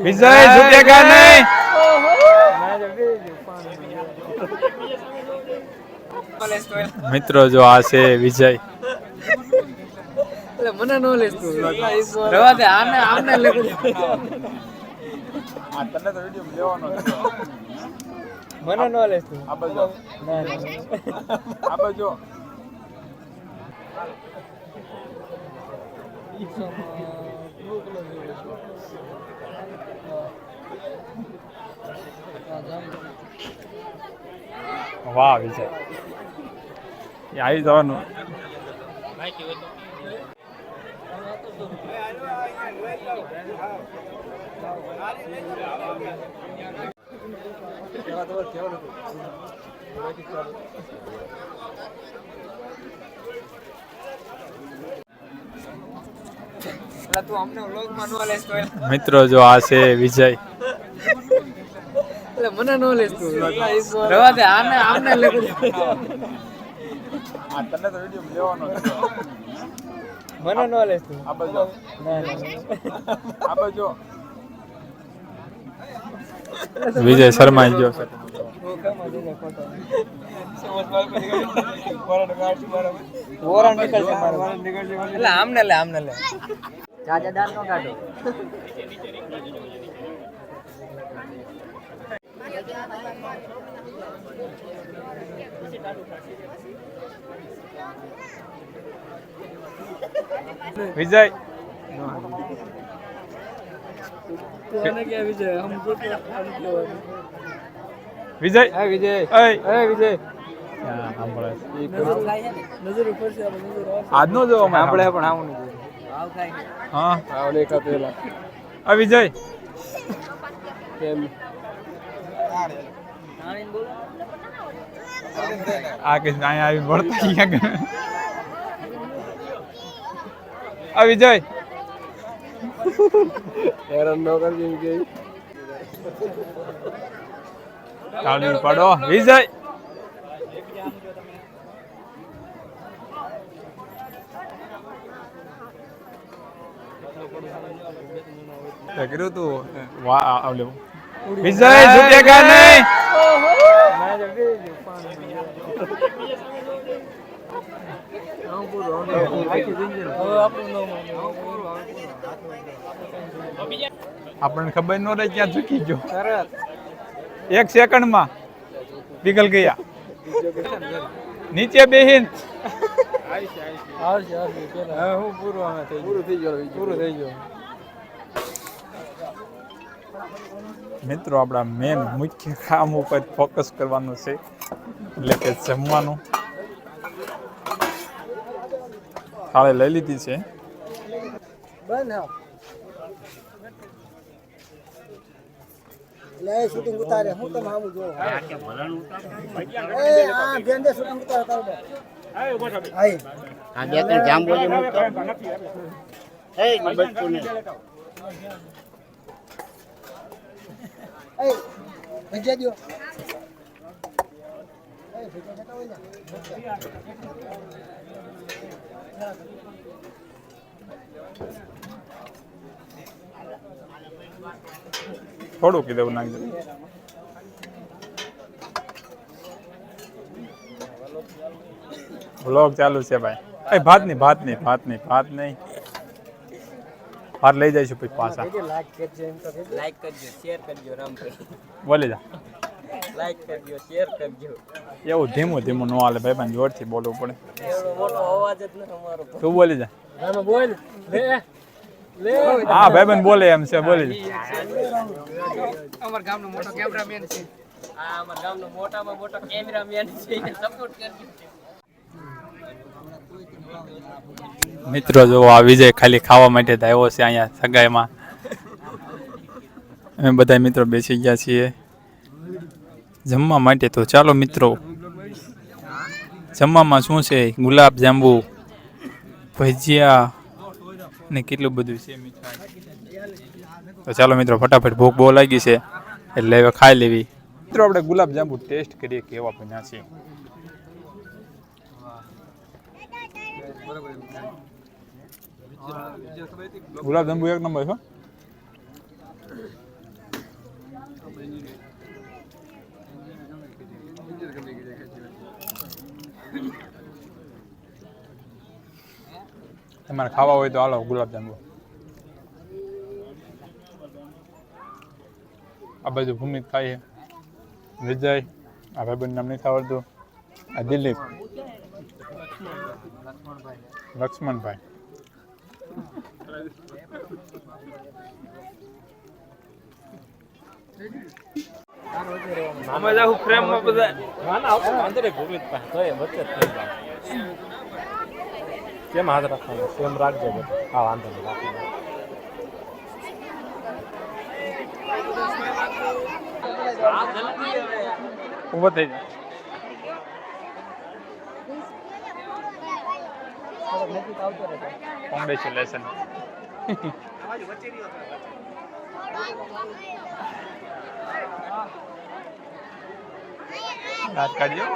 વિજય ઝુકેગા નહીં. મિત્રો જો આ છે વિજય. મને નો લેસ તું રવા દે આને આમને લે આ તને તો વિડિયો લેવાનો છે. મને નો લેસ તું આ બાજુ ના આ બાજુ વાહ વિજય આવી જવાનું. તું અમને વ્લોગમાં નો લેસ તો મિત્રો જો આ છે વિજય. મને નો લેસ તું રવા દે આને આમને લે આ તને તો વિડિયો લેવાનો છે. મને નો લેસ તું આ બાજુ ના આ બાજુ વિજય શર્માઈ ગયો છે. ઓરા નીકળશે મારો એટલે આમને લે જાજાદાર નો કાઢો. વિજય કોને કે વિજય હમ જો કે વિજય હે વિજય એ હે વિજય સાંભળે નજર ઉપર છે નજર આજનો જો આપણે પણ આવું નથી આવ થાય હા આવ લેકા પેલા આ વિજય કેમ આ કે અહીંયા આવી ભરતા ક્યાં આ વિજય હેરાન ન કરજો કે તાળી પાડો વિજય. કર્યું તું વાહ આવલે વિજય ઝુકેગા નહીં. આપણને ખબર ન રહી ક્યાં ઝૂકી ગયો. એક સેકન્ડમાં પીગલ ગયા નીચે બેહીન. પૂરું થઈ ગયો મિત્રો આપણા મેન મુખ્ય કામ ઉપર ફોકસ કરવાનું છે એટલે કે જમવાનું. થાળી લઈ લીધી છે. લે શૂટિંગ ઉતારે હું તો મામું જો એ આ ગેંદે શૂટિંગ ઉતારે તારો આઈ આ બે ત્રણ જામ બોલી મૂકતો એ બચ્ચું ને એ ભેજા દો એ ભેજા જતા હોય થોડું કીધું નાખી દે. વ્લોગ ચાલુ છે ભાઈ. ભાત નહીં ભાત નહીં ભાત લઈ જઈશું પછી પાછા. લાઈક કરજો એમ તો લાઈક કરજો શેર કરજો રામભાઈ બોલી જા. લાઈક કરજો શેર કરજો એવું ધીમું ન હાલે ભાઈ પણ જોરથી બોલવું પડે. એવડો મોટો અવાજ જ ન અમારો તું બોલી જા. આમાં બોલ લે હા ભાઈબંધ બોલે એમ છે બોલી જા. અમાર ગામનો મોટો કેમેરામેન છે આ અમાર ગામનો મોટામાં મોટો કેમેરામેન છે એને સપોર્ટ કરજો. મિત્રો જો આ વિજય ખાલી ખાવા માટે જ આવ્યો છે અહીંયા સગાઈમાં. અમે બધા મિત્રો બેસી ગયા છીએ જમવા માટે. તો ચાલો મિત્રો જમવામાં શું છે ગુલાબ જાંબુ ભજીયા ને કેટલું બધું છે મીઠાઈ. તો ચાલો મિત્રો ફટાફટ ભૂખ બહુ લાગી છે એટલે હવે ખાઈ લેવી. મિત્રો આપણે ગુલાબ જાંબુ ટેસ્ટ કરીએ કેવા બન્યા છે. ગુલાબ જાંબુ એક નંબર છો. તમારે ખાવા હોય તો હાલો ગુલાબજાંબુ. આ બાજુ ભૂમિત ખાય છે, વિજય, આ ભાઈબંધ નામ નથી આવડતું, આ દિલીપ, લક્ષ્મણભાઈ. અમે જાવ ફ્રેમ માં બધા અંદર ભૂમિત પાસે તો એ વચ્ચે થઈ જાય. કેમ હાથ રાખવાનો સેમ રાખજો બધું. હા વાંધો નહીં રાખી ઊભો થઈ જાય. કોંગ્રેચ્યુલેશન. દાંત કાઢજો.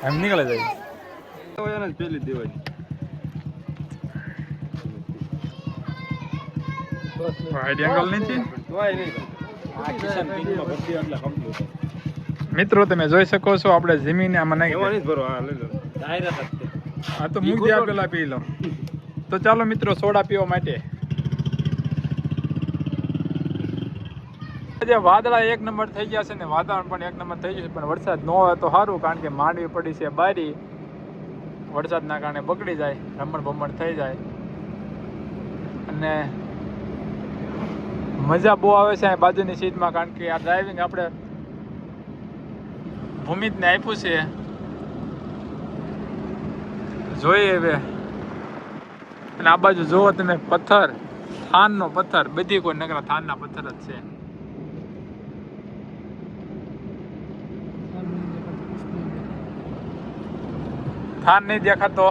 એમ નીકળે જાય. પેલી દેવાય વાઇડ એંગલ નથી. તોય નહીં આ કિશન પિંકમાં બધી એટલે કમ્પ્લીટ. મિત્રો તમે જોઈ શકો છો આપણે જમીને આમાં નાખી એમાં નહીં ભરો. હા લઈ લો ડાયરેક્ટ જ આ તો મૂકી આપેલા પી લો. તો ચાલો મિત્રો સોડા પીવા માટે. જે વાદળા એક નંબર થઈ ગયા છે ને વાતાવરણ પણ એક નંબર થઈ ગયું છે, પણ વરસાદ ન હોય તો સારું, કારણ કે માંડવી પડી છે બારી. વરસાદના કારણે બગડી જાય, રમણ ભમણ થઈ જાય અને મજા બહુ આવે છે આ બાજુની સીટમાં, કારણ કે આ ડ્રાઇવિંગ આપણે ભૂમિતને આપ્યું છે. જોઈએ હવે. અને આ બાજુ જુઓ તમે પથ્થર, થાનનો પથ્થર, બધી કોઈ નકરા થાનના પથ્થર જ છે. થાન નહીં દેખાતો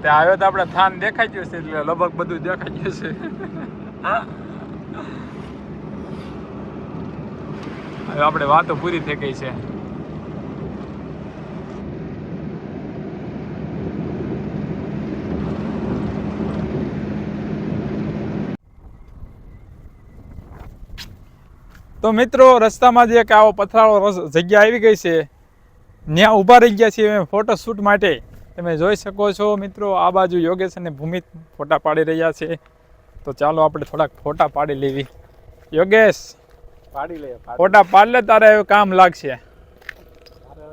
તે આવ્યો તો આપણે થાન દેખાઈ ગયું છે, એટલે લગભગ બધું દેખાઈ ગયું છે. હવે આપણે વાતો પૂરી થઈ ગઈ છે. તો મિત્રો રસ્તામાં જે એક આવો પથરાળો જગ્યા આવી ગઈ છે, ત્યાં ઊભા રહી ગયા છીએ ફોટો શૂટ માટે. તમે જોઈ શકો છો મિત્રો, આ બાજુ યોગેશ અને ભૂમિત ફોટા પાડી રહ્યા છે. તો ચાલો આપણે થોડાક ફોટા પાડી લેવી. યોગેશ પાડી લે. ફોટા પાડ લે, તારે એવું કામ લાગશે.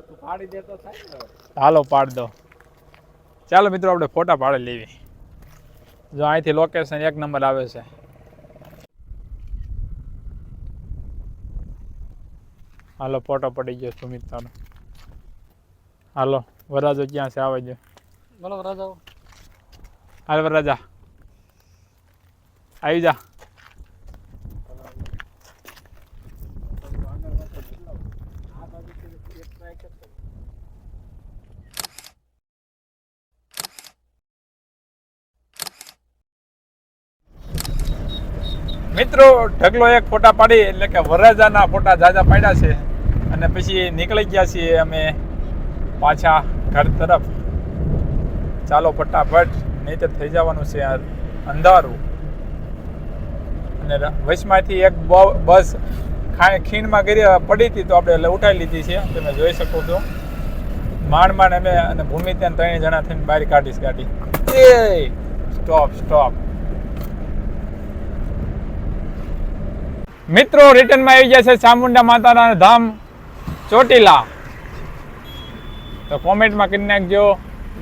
તું પાડી દે તો થાય ને. હાલો પાડ દો. ચાલો મિત્રો આપણે ફોટા પાડી લેવી. જો અહીંથી લોકેશન એક નંબર આવે છે. હાલો ફોટો પડી ગયો સુમિત તારો. હાલો વરાજો ક્યાં છે આવે છે? બોલો રાજા. હાલ વરાજા આવી જા. મિત્રો ઢગલો એક ફોટા પાડી, એટલે કે વરરાજાના ફોટા જાજા પાડ્યા છે અને પછી નીકળી ગયા છીએ અમે પાછા ઘર તરફ. ચાલો ફટાફટ, નહીં તો થઈ જવાનું છે અંધારું. અને વચમાંથી એક બસ ખીણમાં પડી હતી, તો આપણે એટલે ઉઠાવી લીધી છે. તમે જોઈ શકો છો. માંડ અમે અને ભૂમિ ત્યાં 3 જણા થઈને બહાર કાઢીશ ગાડી. એ સ્ટોપ સ્ટોપ. મિત્રો રિટર્નમાં આવી ગયા છે ચામુંડા માતાના ધામ ચોટીલા. તો કોમેન્ટમાં કરી નાખજો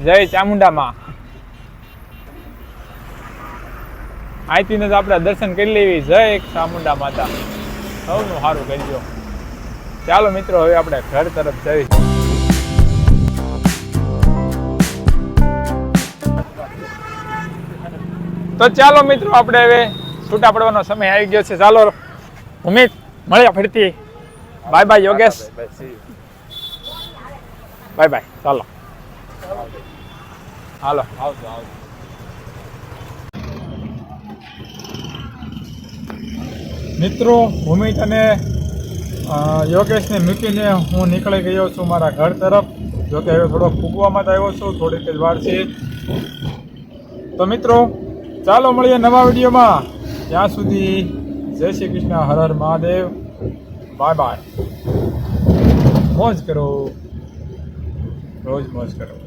જય ચામુંડામાં. અહીંથી જ આપણે દર્શન કરી લેવી. જય ચામુંડા માતા, સૌનું સારું કરજો. ચાલો મિત્રો હવે આપણે ઘર તરફ જઈએ. તો ચાલો મિત્રો આપણે હવે છૂટા પડવાનો સમય આવી ગયો છે. ચાલો ઉમેશ મળ્યા ફરીથી. Bye bye Yogesh. Bye bye. ચાલો હાલો આવજો આવજો. મિત્રો ભૂમિત અને યોગેશને મૂકીને હું નીકળી ગયો છું મારા ઘર તરફ. જોકે હવે થોડોક ફૂગવામાં જ આવ્યો છું, થોડીક જ વાર છે. તો મિત્રો ચાલો મળીએ નવા વિડીયોમાં. ત્યાં સુધી જય શ્રી કૃષ્ણ, હર હર મહાદેવ, બાય બાય. મોજ કરો, રોજ મોજ કરો.